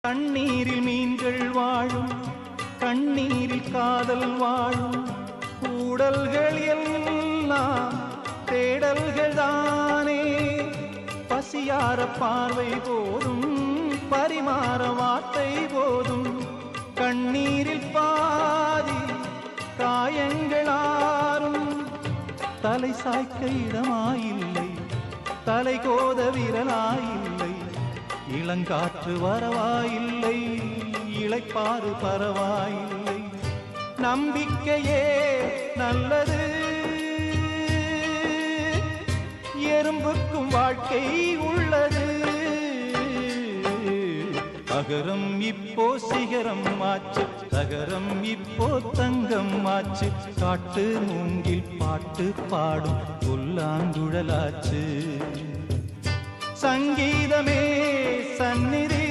கண்ணீரில் மீன்கள் வாழும், கண்ணீரில் காதல் வாழும், கூடல்கள் எல்லாம் தேடல்கள் தானே. பசியார பார்வை போதும், பரிமாற வார்த்தை போதும், கண்ணீரில் பாதி காயங்களாரும். தலை சாய்க்க இடமாயில்லை, தலை கோத விரலாயில்லை, இளங்காற்று வரவாயில்லை, இளைப்பாறு பரவாயில்லை. நம்பிக்கையே நல்லது, எறும்புக்கும் வாழ்க்கை உள்ளது. அகரம் இப்போ சிகரம் ஆச்சு, தகரம் இப்போ தங்கம் ஆச்சு. காட்டு மூங்கில் பாட்டு பாடும் புல்லாங்குழலாச்சு. சங்கீதமே சந்நிதி,